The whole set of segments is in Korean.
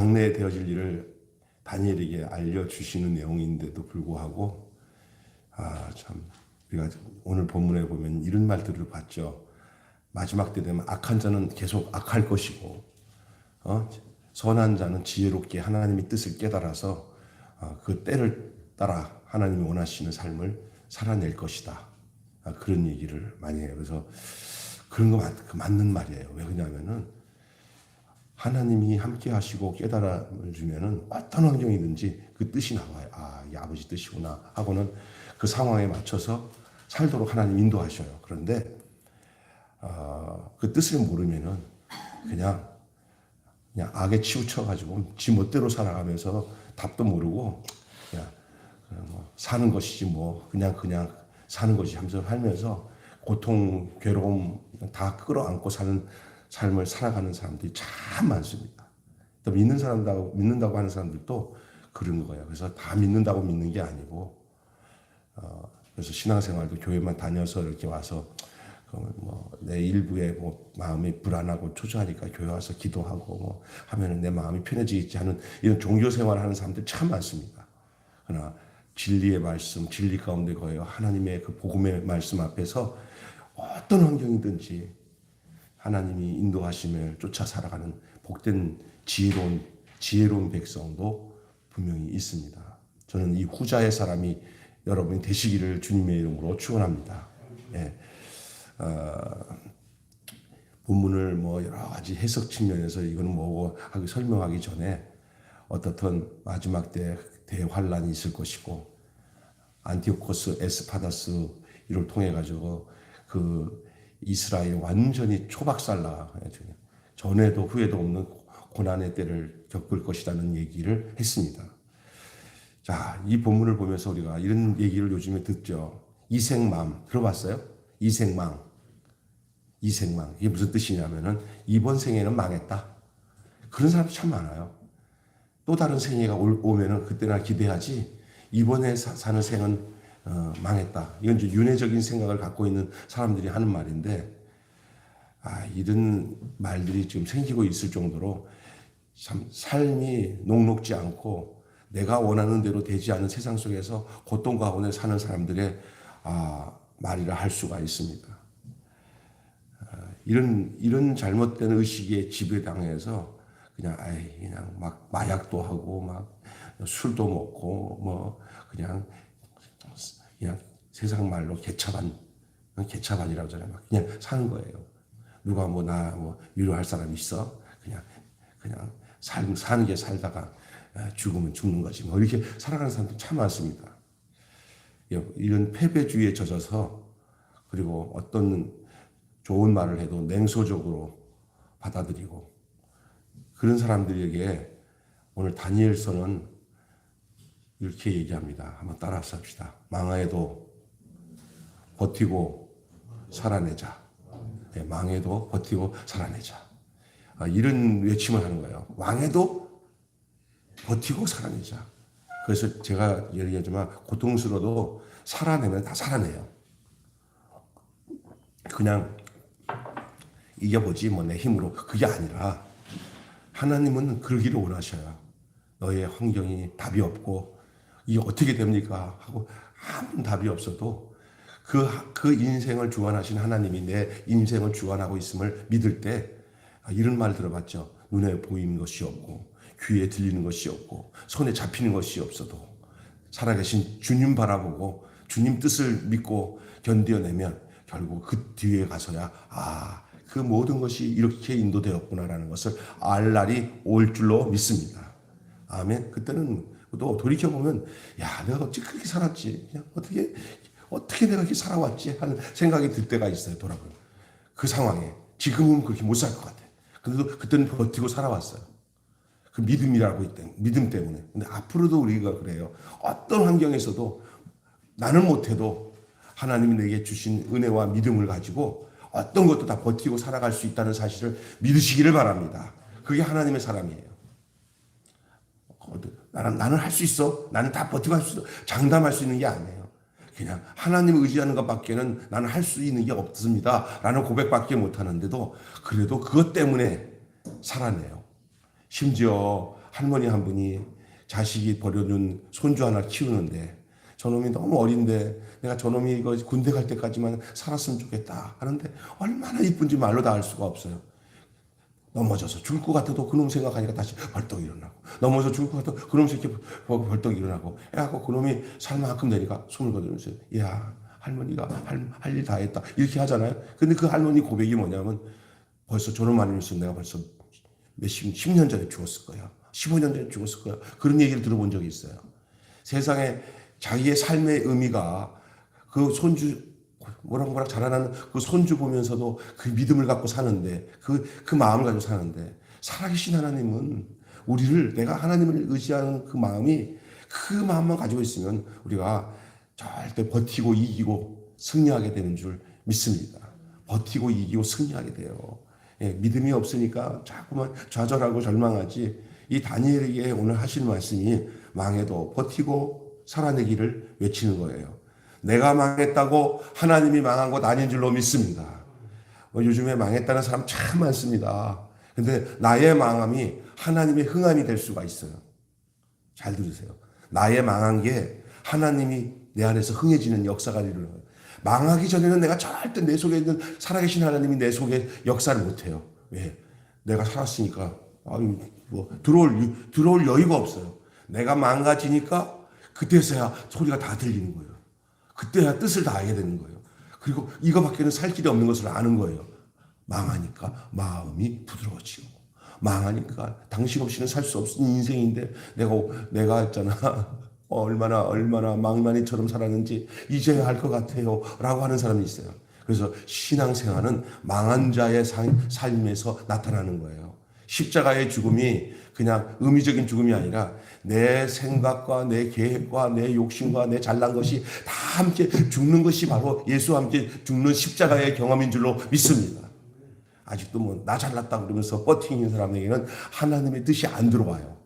장래되어질 일을 다니엘에게 알려주시는 내용인데도 불구하고 참 우리가 오늘 본문에 보면 이런 말들을 봤죠. 마지막 때 되면 악한 자는 계속 악할 것이고 선한 자는 지혜롭게 하나님의 뜻을 깨달아서 그 때를 따라 하나님이 원하시는 삶을 살아낼 것이다. 그런 얘기를 많이 해요. 그래서 그런 거 맞는 말이에요. 왜 그러냐면은 하나님이 함께 하시고 깨달음을 주면은 어떤 환경이든지 그 뜻이 나와요. 이 아버지 뜻이구나 하고는 그 상황에 맞춰서 살도록 하나님 인도하셔요. 그런데 그 뜻을 모르면은 그냥 악에 치우쳐가지고 지 멋대로 살아가면서 답도 모르고 그냥 뭐 사는 것이지 뭐 그냥 사는 것이 하면서 살면서 고통, 괴로움 다 끌어안고 사는 삶을 살아가는 사람들이 참 많습니다. 또 믿는다고 하는 사람들도 그런 거예요. 그래서 다 믿는다고 믿는 게 아니고, 그래서 신앙생활도 교회만 다녀서 이렇게 와서 내 일부에 마음이 불안하고 초조하니까 교회 와서 기도하고 하면은 내 마음이 편해지지 않은 이런 종교 생활을 하는 사람들 참 많습니다. 그러나 진리의 말씀, 진리 가운데 거예요. 하나님의 그 복음의 말씀 앞에서 어떤 환경이든지 하나님이 인도하심을 쫓아 살아가는 복된 지혜로운 백성도 분명히 있습니다. 저는 이 후자의 사람이 여러분이 되시기를 주님의 이름으로 축원합니다. 예. 본문을 여러 가지 해석 측면에서 이거는 뭐고 하고 설명하기 전에 어떻든 마지막 때 대환란이 있을 것이고 안티오코스 에스파다스 이를 통해 가지고 그 이스라엘 완전히 초박살나 전에도 후에도 없는 고난의 때를 겪을 것이라는 얘기를 했습니다. 자, 이 본문을 보면서 우리가 이런 얘기를 요즘에 듣죠. 이생망 들어봤어요? 이생망. 이게 무슨 뜻이냐면은 이번 생에는 망했다. 그런 사람도 참 많아요. 또 다른 생애가 오면은 그때나 기대하지 이번에 사는 생은 망했다. 이건 이제 윤회적인 생각을 갖고 있는 사람들이 하는 말인데, 이런 말들이 지금 생기고 있을 정도로 참 삶이 녹록지 않고 내가 원하는 대로 되지 않은 세상 속에서 고통 가운데 사는 사람들의 말이라 할 수가 있습니다. 이런 잘못된 의식에 지배당해서 그냥 막 마약도 하고 막 술도 먹고 그냥 세상 말로 개차반이라고 하잖아요. 그냥 사는 거예요. 누가 나 위로할 사람이 있어? 그냥 사는 게 살다가 죽으면 죽는 거지. 이렇게 살아가는 사람들 참 많습니다. 이런 패배주의에 젖어서 그리고 어떤 좋은 말을 해도 냉소적으로 받아들이고 그런 사람들에게 오늘 다니엘서는 이렇게 얘기합니다. 한번 따라서 합시다. 망해도 버티고 살아내자. 네, 망해도 버티고 살아내자. 이런 외침을 하는 거예요. 망해도 버티고 살아내자. 그래서 제가 얘기하지만 고통스러워도 살아내면 다 살아내요. 그냥 이겨보지 내 힘으로. 그게 아니라 하나님은 그러기를 원하셔요. 너의 환경이 답이 없고 이게 어떻게 됩니까? 하고 아무 답이 없어도 그 인생을 주관하신 하나님이 내 인생을 주관하고 있음을 믿을 때 이런 말 들어봤죠. 눈에 보이는 것이 없고 귀에 들리는 것이 없고 손에 잡히는 것이 없어도 살아계신 주님 바라보고 주님 뜻을 믿고 견뎌내면 결국 그 뒤에 가서야 그 모든 것이 이렇게 인도되었구나라는 것을 알 날이 올 줄로 믿습니다. 아멘. 그때는 또 돌이켜보면 내가 어찌 그렇게 살았지? 그냥 어떻게 내가 이렇게 살아왔지? 하는 생각이 들 때가 있어요. 돌아보면. 그 상황에. 지금은 그렇게 못 살 것 같아. 근데도 그때는 버티고 살아왔어요. 그 믿음 때문에. 근데 앞으로도 우리가 그래요. 어떤 환경에서도 나는 못해도 하나님이 내게 주신 은혜와 믿음을 가지고 어떤 것도 다 버티고 살아갈 수 있다는 사실을 믿으시기를 바랍니다. 그게 하나님의 사람이에요. 나는 할 수 있어. 나는 다 버티고 할 수 있어. 장담할 수 있는 게 아니에요. 그냥 하나님을 의지하는 것밖에는 나는 할 수 있는 게 없습니다. 라는 고백밖에 못하는데도 그래도 그것 때문에 살아내요. 심지어 할머니 한 분이 자식이 버려준 손주 하나 키우는데 저놈이 너무 어린데 내가 저놈이 이거 군대 갈 때까지만 살았으면 좋겠다 하는데 얼마나 이쁜지 말로 다 알 수가 없어요. 넘어져서 죽을 것 같아도 그놈 생각하니까 다시 벌떡 일어나고 넘어져 죽을 것 같아도 그놈 새끼 벌떡 일어나고 해갖고 그놈이 살 만큼 되니까 손을 거들면서 야 할머니가 할 일 다 했다 이렇게 하잖아요. 근데 그 할머니 고백이 뭐냐면 벌써 저놈 아니면서 내가 벌써 10년 전에 죽었을 거야. 15년 전에 죽었을 거야. 그런 얘기를 들어본 적이 있어요. 세상에 자기의 삶의 의미가 그 손주 뭐락 자라나는 그 손주 보면서도 그 믿음을 갖고 사는데 그 마음을 가지고 사는데 살아계신 하나님은 우리를 내가 하나님을 의지하는 그 마음이 그 마음만 가지고 있으면 우리가 절대 버티고 이기고 승리하게 되는 줄 믿습니다. 버티고 이기고 승리하게 돼요. 예, 믿음이 없으니까 자꾸만 좌절하고 절망하지. 이 다니엘에게 오늘 하실 말씀이 망해도 버티고 살아내기를 외치는 거예요. 내가 망했다고 하나님이 망한 것 아닌 줄로 믿습니다. 요즘에 망했다는 사람 참 많습니다. 근데 나의 망함이 하나님의 흥함이 될 수가 있어요. 잘 들으세요. 나의 망한 게 하나님이 내 안에서 흥해지는 역사가 일어나요. 망하기 전에는 내가 절대 내 속에 있는 살아계신 하나님이 내 속에 역사를 못해요. 왜? 내가 살았으니까 들어올 여유가 없어요. 내가 망가지니까 그때서야 소리가 다 들리는 거예요. 그때야 뜻을 다 알게 되는 거예요. 그리고 이거밖에는 살 길이 없는 것을 아는 거예요. 망하니까 마음이 부드러워지고 망하니까 당신 없이는 살 수 없는 인생인데 내가 했잖아. 얼마나 망나니처럼 살았는지 이제야 알 것 같아요 라고 하는 사람이 있어요. 그래서 신앙생활은 망한 자의 삶에서 나타나는 거예요. 십자가의 죽음이 그냥 의미적인 죽음이 아니라 내 생각과 내 계획과 내 욕심과 내 잘난 것이 다 함께 죽는 것이 바로 예수와 함께 죽는 십자가의 경험인 줄로 믿습니다. 아직도 나 잘났다 그러면서 버티는 사람에게는 하나님의 뜻이 안 들어와요.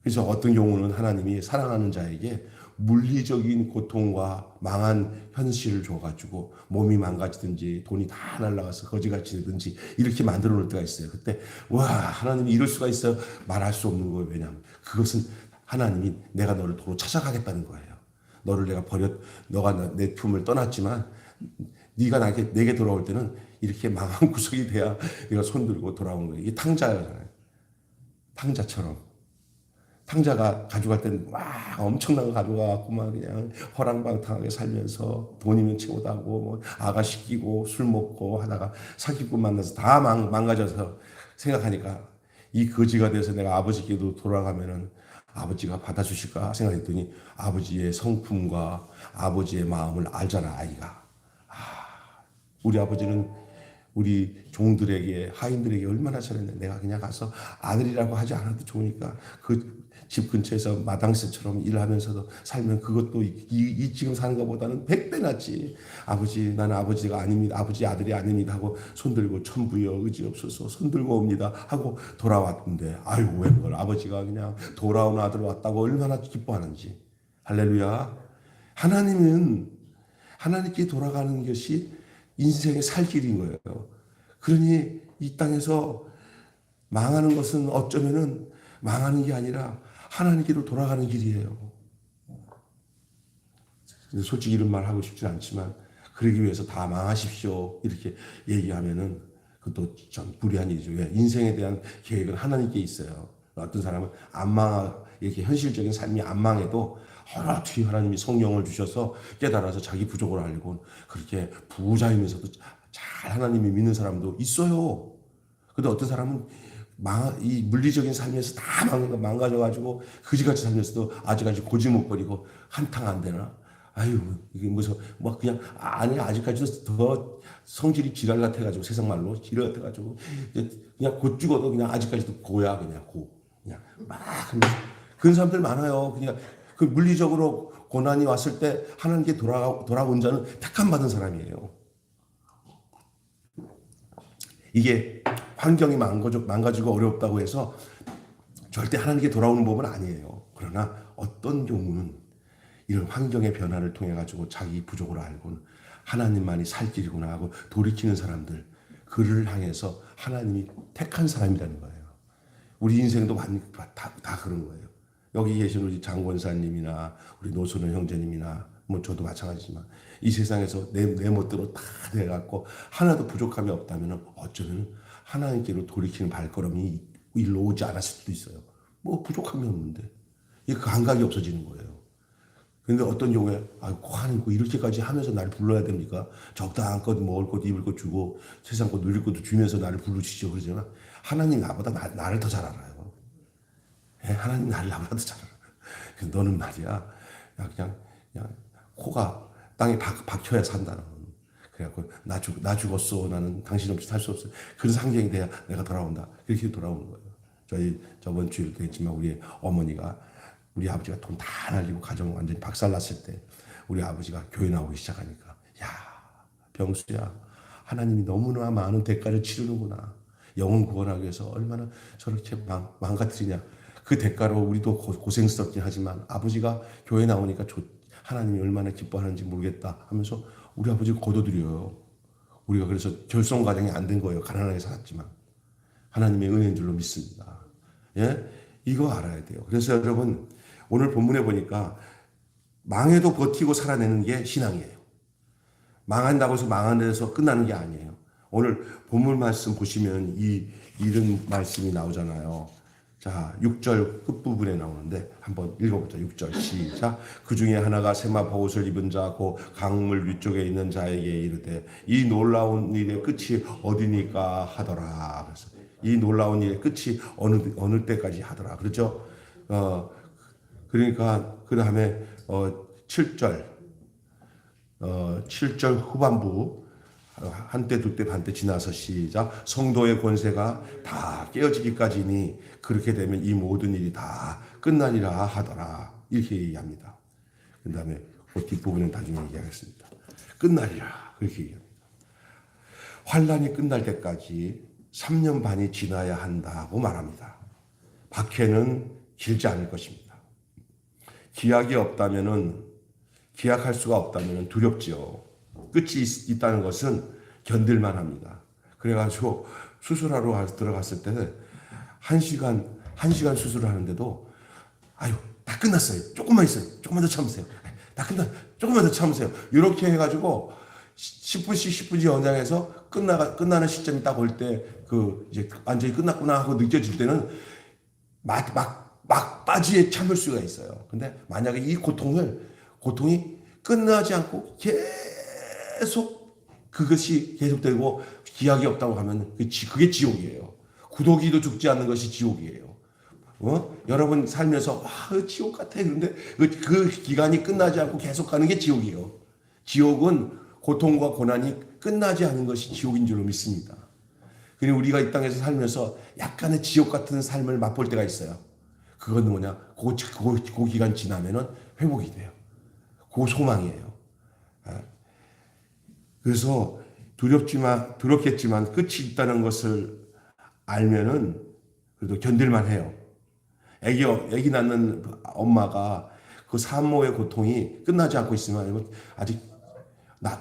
그래서 어떤 경우는 하나님이 사랑하는 자에게 물리적인 고통과 망한 현실을 줘가지고 몸이 망가지든지 돈이 다 날아가서 거지같이 되든지 이렇게 만들어 놓을 때가 있어요. 그때 와 하나님이 이럴 수가 있어요. 말할 수 없는 거예요. 왜냐하면 그것은 하나님이 내가 너를 도로 찾아가겠다는 거예요. 너를 내가 너가 내 품을 떠났지만 네가 내게 돌아올 때는 이렇게 망한 구석이 돼야 내가 손들고 돌아오는 거예요. 이게 탕자잖아요. 탕자처럼. 탕자가 가져갈 때는 막 엄청난 거 가져가갖고 막 그냥 허랑방탕하게 살면서 돈이면 채우다고 아가 시키고 술 먹고 하다가 사기꾼 만나서 다 망가져서 생각하니까 이 거지가 돼서 내가 아버지께도 돌아가면은 아버지가 받아주실까 생각했더니 아버지의 성품과 아버지의 마음을 알잖아 아이가. 우리 아버지는 우리 종들에게 하인들에게 얼마나 잘했는데 내가 그냥 가서 아들이라고 하지 않아도 좋으니까 그 집 근처에서 마당새처럼 일하면서도 살면 그것도 이 지금 사는 것보다는 100배 낫지. 아버지 나는 아버지가 아닙니다. 아버지 아들이 아닙니다 하고 손들고 천부여 의지없어서 손들고 옵니다 하고 돌아왔는데 아이고 웬걸 아버지가 그냥 돌아온 아들 왔다고 얼마나 기뻐하는지. 할렐루야. 하나님은 하나님께 돌아가는 것이 인생의 살 길인 거예요. 그러니 이 땅에서 망하는 것은 어쩌면은 망하는 게 아니라 하나님께로 돌아가는 길이에요. 솔직히 이런 말 하고 싶지 않지만 그러기 위해서 다 망하십시오 이렇게 얘기하면은 그것도 참 불리한 일이죠. 왜? 인생에 대한 계획은 하나님께 있어요. 어떤 사람은 이렇게 현실적인 삶이 안 망해도 허락히 하나님이 성령을 주셔서 깨달아서 자기 부족을 알고 그렇게 부자이면서도 잘 하나님이 믿는 사람도 있어요. 근데 어떤 사람은 이 물리적인 삶에서 다 망가져가지고 그지같이 살면서도 아직까지 고지못거리고 한탕 안 되나? 아유 이게 무슨 그냥 아직까지도 더 성질이 지랄 같아가지고 세상 말로 지랄 같아가지고 그냥 곧 죽어도 그냥 아직까지도 고야 그냥 그런 사람들 많아요. 그냥 그 물리적으로 고난이 왔을 때 하나님께 돌아온 자는 택함 받은 사람이에요. 이게 환경이 망가지고 어렵다고 해서 절대 하나님께 돌아오는 법은 아니에요. 그러나 어떤 경우는 이런 환경의 변화를 통해 가지고 자기 부족을 알고는 하나님만이 살 길이구나 하고 돌이키는 사람들 그를 향해서 하나님이 택한 사람이라는 거예요. 우리 인생도 다 그런 거예요. 여기 계신 우리 장권사님이나 우리 노선우 형제님이나 뭐 저도 마찬가지지만 이 세상에서 내 멋대로 다 돼갖고 하나도 부족함이 없다면 어쩌면 하나님께로 돌이키는 발걸음이 일로 오지 않았을 수도 있어요. 뭐 부족함이 없는데 이 감각이 없어지는 거예요. 근데 어떤 경우에 하나님 이렇게까지 하면서 나를 불러야 됩니까? 적당한 것 먹을 것 입을 것 주고 세상 것 누릴 것도 주면서 나를 부르시죠. 그러잖아. 하나님 나보다 나를 더 잘 알아요. 하나님 나를 나보다 더 잘 알아요. 너는 말이야 그냥 코가 땅에 박혀야 산다는. 그래갖고 나 죽었어. 나는 당신 없이 살 수 없어. 그런 상징이 돼야 내가 돌아온다. 이렇게 돌아오는 거예요. 저번 주에도 했지만 우리 어머니가 우리 아버지가 돈 다 날리고 가정 완전히 박살났을 때 우리 아버지가 교회 나오기 시작하니까 야 병수야 하나님이 너무나 많은 대가를 치르는구나. 영혼 구원하기 위해서 얼마나 저렇게 망가뜨리냐. 그 대가로 우리도 고생스럽긴 하지만 아버지가 교회 나오니까 하나님이 얼마나 기뻐하는지 모르겠다 하면서 우리 아버지가 거둬들여요. 우리가 그래서 결손 과정이 안 된 거예요. 가난하게 살았지만 하나님의 은혜인 줄로 믿습니다. 예? 이거 알아야 돼요. 그래서 여러분 오늘 본문에 보니까 망해도 버티고 살아내는 게 신앙이에요. 망한다고 해서 망한 데서 끝나는 게 아니에요. 오늘 본문 말씀 보시면 이런 말씀이 나오잖아요. 자, 6절 끝부분에 나오는데 한번 읽어보자. 6절 시작. 그 중에 하나가 세마포 옷을 입은 자 곧 강물 위쪽에 있는 자에게 이르되 이 놀라운 일의 끝이 어디니까 하더라. 그래서 이 놀라운 일의 끝이 어느 때까지 하더라. 그렇죠? 그러니까 그 다음에 7절 7절 후반부 한때 둘때 반때 지나서 시작. 성도의 권세가 다 깨어지기까지니 그렇게 되면 이 모든 일이 다 끝나리라 하더라. 이렇게 얘기합니다. 그 다음에 뒷부분은 나중에 얘기하겠습니다. 끝나리라 그렇게 얘기합니다. 환란이 끝날 때까지 3년 반이 지나야 한다고 말합니다. 박해는 길지 않을 것입니다. 기약할 수가 없다면 두렵죠. 끝이 있다는 것은 견딜만 합니다. 그래가지고 수술하러 들어갔을 때 1시간 수술을 하는데도 다 끝났어요. 조금만 있어요. 조금만 더 참으세요. 조금만 더 참으세요. 이렇게 해가지고 10분씩 연장해서 끝나는 시점이 딱 올 때 이제 완전히 끝났구나 하고 느껴질 때는 막바지에 참을 수가 있어요. 근데 만약에 이 고통이 끝나지 않고 계속 그것이 계속되고 기약이 없다고 하면 그게 지옥이에요. 구더기도 죽지 않는 것이 지옥이에요. 여러분 살면서 지옥 같아. 그런데 그 기간이 끝나지 않고 계속 가는 게 지옥이에요. 지옥은 고통과 고난이 끝나지 않은 것이 지옥인 줄로 믿습니다. 그리고 우리가 이 땅에서 살면서 약간의 지옥 같은 삶을 맛볼 때가 있어요. 그건 뭐냐? 그 기간 지나면은 회복이 돼요. 그 소망이에요. 그래서 두렵겠지만 끝이 있다는 것을 알면은 그래도 견딜만 해요. 아기 낳는 엄마가 그 산모의 고통이 끝나지 않고 있으면 아직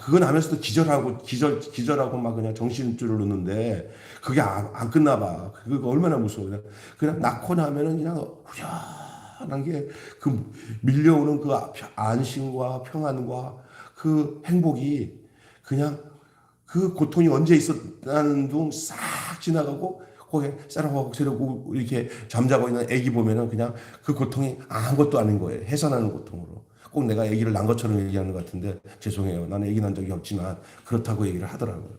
그건 하면서도 기절하고 막 그냥 정신줄을 놓는데 그게 안 끝나 봐. 그거 얼마나 무서워. 그냥 낳고 나면은 그냥 후련한 게 그 밀려오는 그 안심과 평안과 그 행복이 그냥 그 고통이 언제 있었다는 둥 싹 지나가고 거기에 쌀하고 새려고 이렇게 잠자고 있는 애기 보면은 그냥 그 고통이 아무것도 아닌 거예요. 해산하는 고통으로. 꼭 내가 아기를 낳은 것처럼 얘기하는 것 같은데 죄송해요. 나는 아기 낳은 적이 없지만 그렇다고 얘기를 하더라고요.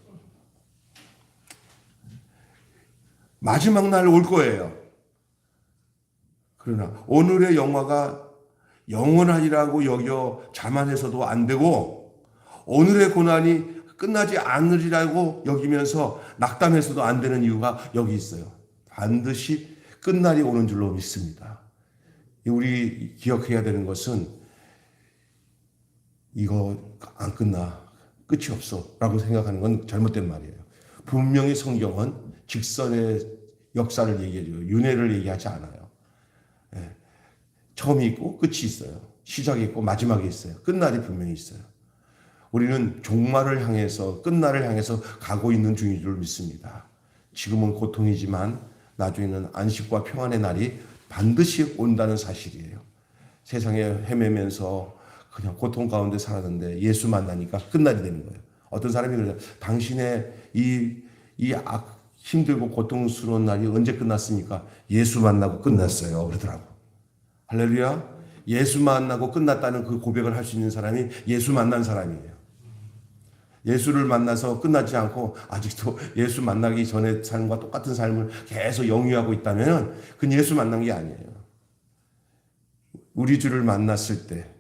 마지막 날 올 거예요. 그러나 오늘의 영화가 영원하리라고 여겨 자만해서도 안 되고 오늘의 고난이 끝나지 않으리라고 여기면서 낙담해서도 안 되는 이유가 여기 있어요. 반드시 끝날이 오는 줄로 믿습니다. 우리 기억해야 되는 것은 이거 안 끝나, 끝이 없어 라고 생각하는 건 잘못된 말이에요. 분명히 성경은 직선의 역사를 얘기해줘요. 윤회를 얘기하지 않아요. 처음이 있고 끝이 있어요. 시작이 있고 마지막이 있어요. 끝날이 분명히 있어요. 우리는 종말을 향해서 끝날을 향해서 가고 있는 중인 줄 믿습니다. 지금은 고통이지만 나중에는 안식과 평안의 날이 반드시 온다는 사실이에요. 세상에 헤매면서 그냥 고통 가운데 살았는데 예수 만나니까 끝날이 되는 거예요. 어떤 사람이 그래요. 당신의 힘들고 고통스러운 날이 언제 끝났습니까? 예수 만나고 끝났어요. 그러더라고. 할렐루야. 예수 만나고 끝났다는 그 고백을 할 수 있는 사람이 예수 만난 사람이에요. 예수를 만나서 끝나지 않고 아직도 예수 만나기 전의 삶과 똑같은 삶을 계속 영위하고 있다면 그건 예수 만난 게 아니에요. 우리 주를 만났을 때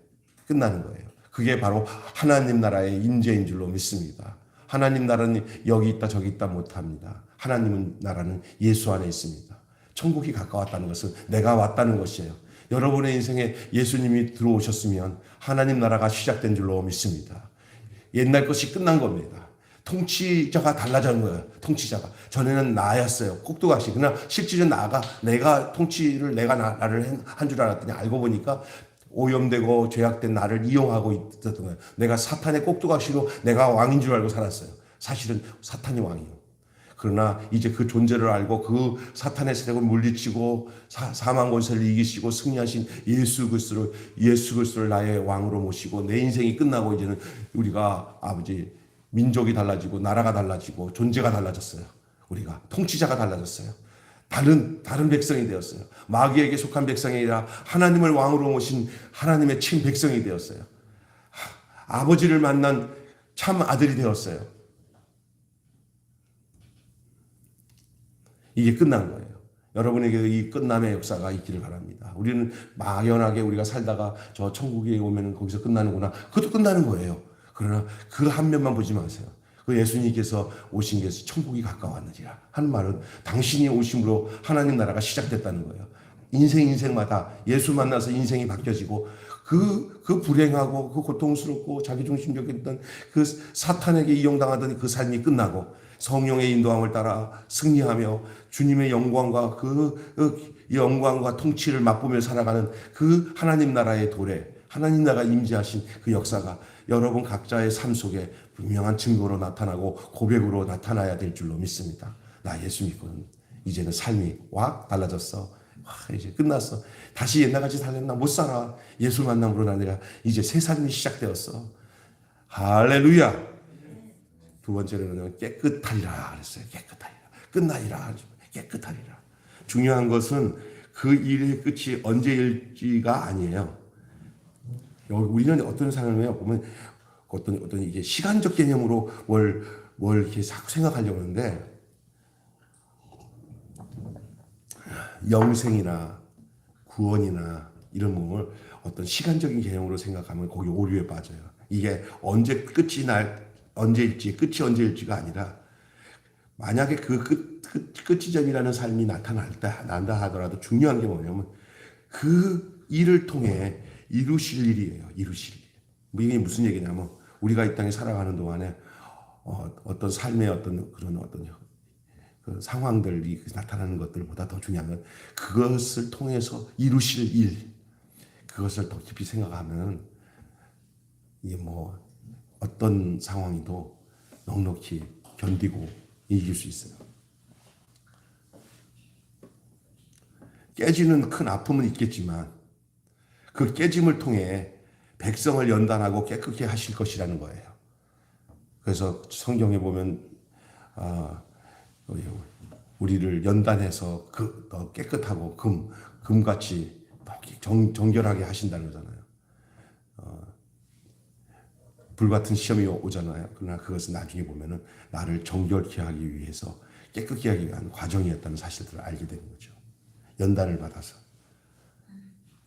끝나는 거예요. 그게 바로 하나님 나라의 임재인 줄로 믿습니다. 하나님 나라는 여기 있다 저기 있다 못합니다. 하나님 나라는 예수 안에 있습니다. 천국이 가까웠다는 것은 내가 왔다는 것이에요. 여러분의 인생에 예수님이 들어오셨으면 하나님 나라가 시작된 줄로 믿습니다. 옛날 것이 끝난 겁니다. 통치자가 달라진 거예요. 통치자가. 전에는 나였어요. 꼭두각시. 그러나 실질은 내가 통치를 나를 한 줄 알았더니 알고 보니까 오염되고 죄악된 나를 이용하고 있었던 거예요. 내가 사탄의 꼭두각시로 내가 왕인 줄 알고 살았어요. 사실은 사탄이 왕이에요. 그러나 이제 그 존재를 알고 그 사탄의 세력을 물리치고 사망 권세를 이기시고 승리하신 예수 그리스도를 나의 왕으로 모시고 내 인생이 끝나고 이제는 우리가 아버지 민족이 달라지고 나라가 달라지고 존재가 달라졌어요. 우리가 통치자가 달라졌어요. 다른 백성이 되었어요. 마귀에게 속한 백성이 아니라 하나님을 왕으로 모신 하나님의 친 백성이 되었어요. 아버지를 만난 참 아들이 되었어요. 이게 끝난 거예요. 여러분에게 이 끝남의 역사가 있기를 바랍니다. 우리는 막연하게 우리가 살다가 저 천국에 오면 거기서 끝나는구나. 그것도 끝나는 거예요. 그러나 그 한 면만 보지 마세요. 그 예수님께서 오신 게 천국이 가까웠느니라 하는 말은 당신이 오심으로 하나님 나라가 시작됐다는 거예요. 인생마다 예수 만나서 인생이 바뀌어지고 그 불행하고 그 고통스럽고 자기중심적이었던 그 사탄에게 이용당하던 그 삶이 끝나고 성령의 인도함을 따라 승리하며 주님의 영광과 영광과 통치를 맛보며 살아가는 그 하나님 나라의 도래, 하나님 나라가 임재하신 그 역사가 여러분 각자의 삶 속에 분명한 증거로 나타나고 고백으로 나타나야 될 줄로 믿습니다. 나 예수 믿거든. 이제는 삶이 확 달라졌어. 이제 끝났어. 다시 옛날같이 살렸나? 못 살아. 예수 만남으로 내가 이제 새 삶이 시작되었어. 할렐루야. 두 번째로는 깨끗하리라 그랬어요. 깨끗하리라. 끝나리라. 깨끗하리라. 중요한 것은 그 일의 끝이 언제일지가 아니에요. 우리는 어떤 상황을 보면 어떤 이게 시간적 개념으로 뭘 이렇게 자꾸 생각하려고 하는데 영생이나 구원이나 이런 몸을 어떤 시간적인 개념으로 생각하면 거기 오류에 빠져요. 이게 끝이 언제일지가 아니라 만약에 끝이 전이라는 삶이 난다 하더라도 중요한 게 뭐냐면 그 일을 통해 이루실 일이에요. 이루실 일. 이게 무슨 얘기냐면 우리가 이 땅에 살아가는 동안에 어떤 삶의 어떤 그 상황들이 나타나는 것들보다 더 중요한 건 그것을 통해서 이루실 일. 그것을 더 깊이 생각하면 이게 어떤 상황이도 넉넉히 견디고 이길 수 있어요. 깨지는 큰 아픔은 있겠지만 그 깨짐을 통해 백성을 연단하고 깨끗게 하실 것이라는 거예요. 그래서 성경에 보면 우리를 연단해서 더 깨끗하고 금같이 정결하게 하신다는 거잖아요. 불같은 시험이 오잖아요. 그러나 그것은 나중에 보면은 나를 정결케 하기 위해서 깨끗게 하기 위한 과정이었다는 사실들을 알게 되는 거죠. 연단을 받아서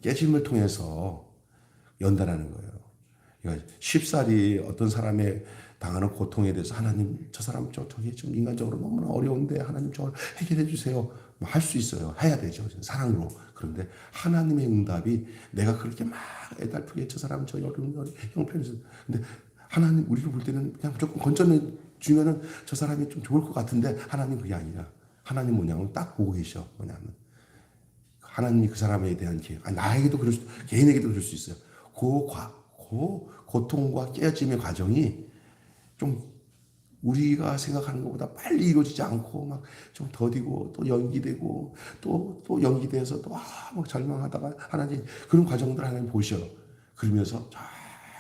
깨짐을 통해서 연단하는 거예요. 그러니까 쉽사리 어떤 사람의 당하는 고통에 대해서 하나님 저 사람 저게 좀 인간적으로 너무나 어려운데 하나님 저걸 해결해 주세요. 할 수 있어요. 해야 되죠. 사랑으로. 그런데 하나님의 응답이 내가 그렇게 막 애달프게 저 사람 저 형편에서 근데 하나님 우리를 볼 때는 그냥 무조건 건전해 주면은 저 사람이 좀 좋을 것 같은데 하나님 그게 아니라 하나님 뭐냐면 딱 보고 계셔. 뭐냐면 하나님이 그 사람에 대한 계획. 나에게도 개인에게도 그럴 수 있어요. 그 고통과 깨짐의 과정이 좀 우리가 생각하는 것보다 빨리 이루어지지 않고 막 좀 더디고 또 연기되고 또 연기돼서 또 막 절망하다가 하나님 그런 과정들 하나님 보셔. 그러면서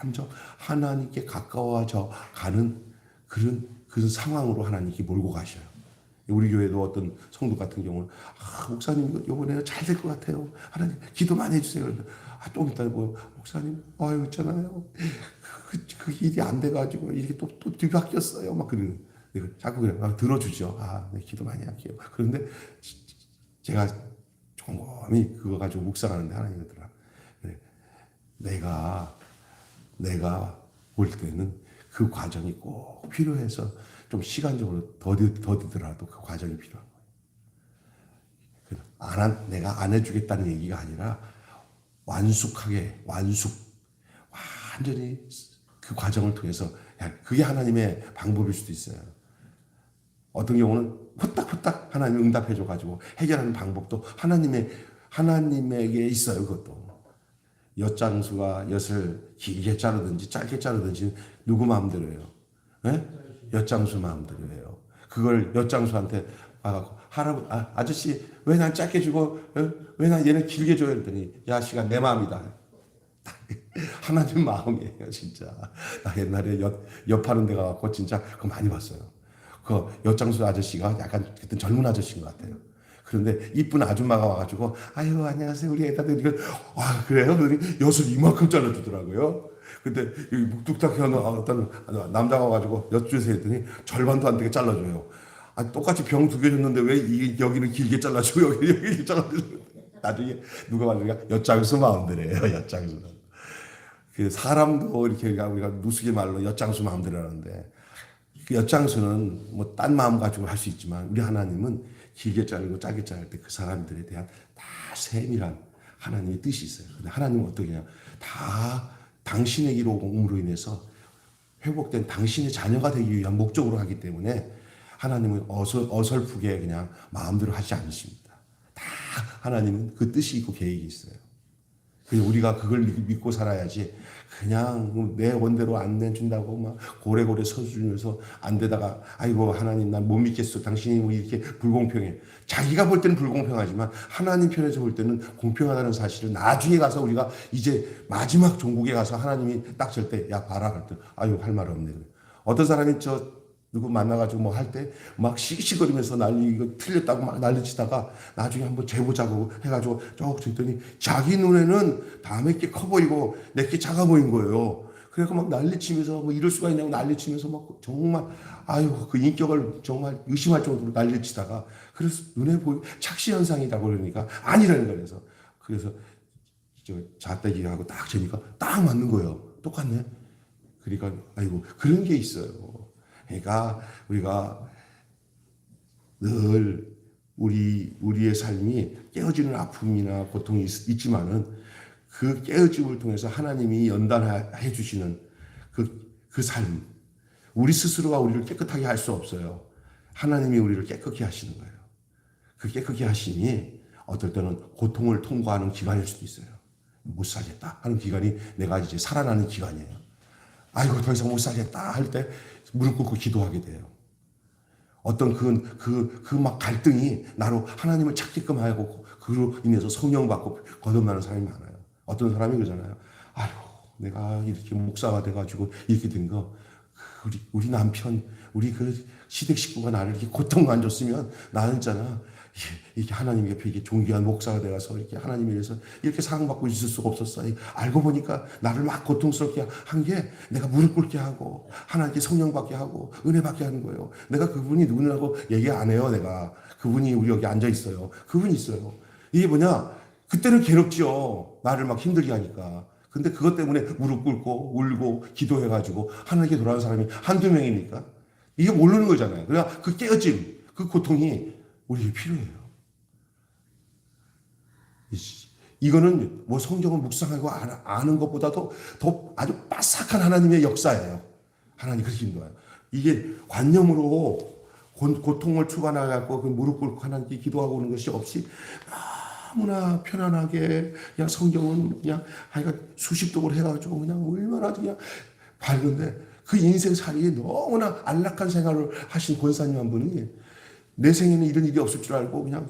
점점 하나님께 가까워져 가는 그런 상황으로 하나님께 몰고 가셔요. 우리 교회도 어떤 성도 같은 경우는 목사님 이번에는 잘 될 것 같아요. 하나님 기도 많이 해주세요. 그런데 좀 이따 뭐 목사님 있잖아요. 그 일이 안 돼가지고 이렇게 또 뒤바뀌었어요. 막 그러는 자꾸 그래 막 들어주죠. 네, 기도 많이 할게요. 그런데 제가 곰곰이 그거 가지고 묵상하는데 하나님 그러더라. 그래, 내가 볼 때는 그 과정이 꼭 필요해서 좀 시간적으로 더디더라도 그 과정이 필요한 거예요. 내가 안 해주겠다는 얘기가 아니라 완전히 그 과정을 통해서 그게 하나님의 방법일 수도 있어요. 어떤 경우는 후딱후딱 하나님이 응답해줘가지고 해결하는 방법도 하나님에게 있어요. 그것도 엿장수가 엿을 길게 자르든지 짧게 자르든지 누구 마음대로예요. 네? 엿장수 마음대로예요. 그걸 엿장수한테 아저씨 왜 난 짧게 주고 왜 난 얘는 길게 줘요 했더니 야 시간 내 마음이다. 하나님 마음이에요 진짜. 나 옛날에 엿 파는 데 가고 진짜 그거 많이 봤어요. 그 엿장수 아저씨가 약간 그때 젊은 아저씨인 것 같아요. 그런데 이쁜 아줌마가 와가지고 아유 안녕하세요 우리 애다들 이거 그래요? 그러니 엿을 이만큼 잘라주더라고요. 근데 묵뚝딱 어떤 남자가 와가지고 엿 주세요 했더니 절반도 안 되게 잘라줘요. 똑같이 병 2개 줬는데 왜 여기는 길게 잘라주고 여기는 길게 잘라주고 나중에 누가 말하니까 엿장수 마음대로예요. 엿장수는 그 사람도 이렇게 우리가 누수기 말로 엿장수 마음대로라는데 그 엿장수는 뭐 딴 마음 가지고 할 수 있지만 우리 하나님은 길게 자르고 짧게 자를 때 그 사람들에 대한 다 세밀한 하나님의 뜻이 있어요. 근데 하나님은 어떻게 해요? 다 당신의 기록으로 인해서 회복된 당신의 자녀가 되기 위한 목적으로 하기 때문에 하나님은 어설프게 그냥 마음대로 하지 않으십니다. 다 하나님은 그 뜻이 있고 계획이 있어요. 우리가 그걸 믿고 살아야지 그냥 내 원대로 안 내준다고 막 고래고래 서주면서 안 되다가 아이고 하나님 난 못 믿겠어. 당신이 뭐 이렇게 불공평해. 자기가 볼 때는 불공평하지만 하나님 편에서 볼 때는 공평하다는 사실을 나중에 가서 우리가 이제 마지막 종국에 가서 하나님이 딱 절 때 야 봐라 할 때 아유 할 말 없네. 어떤 사람이 누구 만나가지고 뭐 할 때 막 시시거리면서 이거 틀렸다고 막 난리치다가 나중에 한번 재보자고 해가지고 쭉 줬더니 자기 눈에는 남의 게 커 보이고 내게 작아 보인 거예요. 그래서 막 난리치면서 뭐 이럴 수가 있냐고 난리치면서 막 정말 그 인격을 정말 의심할 정도로 난리치다가 그래서 눈에 보이 착시 현상이다 그러니까 아니라는 거예요. 그래서 잣대기하고 딱 재니까 딱 맞는 거예요. 똑같네. 그러니까 그런 게 있어요. 그러니까 우리가 늘 우리의 삶이 깨어지는 아픔이나 고통이 있지만은 그 깨어짐을 통해서 하나님이 연단해 주시는 그 삶, 우리 스스로가 우리를 깨끗하게 할 수 없어요. 하나님이 우리를 깨끗게 하시는 거예요. 그 깨끗게 하심이 어떨 때는 고통을 통과하는 기간일 수도 있어요. 못 살겠다 하는 기간이 내가 이제 살아나는 기간이에요. 더 이상 못 살겠다 할 때 무릎 꿇고 기도하게 돼요. 어떤 막 갈등이 나로 하나님을 찾게끔 하고 그로 인해서 성령 받고 거듭나는 사람이 많아요. 어떤 사람이 그러잖아요. 내가 이렇게 목사가 돼가지고 이렇게 된 거 우리 남편 우리 그 시댁 식구가 나를 이렇게 고통 안 줬으면 나는 있잖아 이렇게 하나님 옆에 이렇게 존귀한 목사가 되어서 이렇게 하나님에 의해서 이렇게 사랑받고 있을 수가 없었어. 알고 보니까 나를 막 고통스럽게 한 게 내가 무릎 꿇게 하고 하나님께 성령 받게 하고 은혜 받게 하는 거예요. 내가 그분이 누구냐고 얘기 안 해요. 내가 그분이 우리 여기 앉아 있어요. 그분이 있어요. 이게 뭐냐? 그때는 괴롭지요. 나를 막 힘들게 하니까. 근데 그것 때문에 무릎 꿇고 울고 기도해가지고 하나님께 돌아온 사람이 한두 명이니까 이게 모르는 거잖아요. 그러니까 그 깨어짐, 그 고통이 우리에게 필요해요. 이거는 뭐 성경을 묵상하고 아는 것보다도 더 아주 빠삭한 하나님의 역사예요. 하나님 그렇게 인도해요. 이게 관념으로 고통을 추구하고 무릎 꿇고 하나님께 기도하고 오는 것이 없이 너무나 편안하게 그냥 성경은 그냥 수십 독을 해가지고 그냥 얼마나 그냥 밝은데 그 인생살이 너무나 안락한 생활을 하신 권사님 한 분이 내 생에는 이런 일이 없을 줄 알고 그냥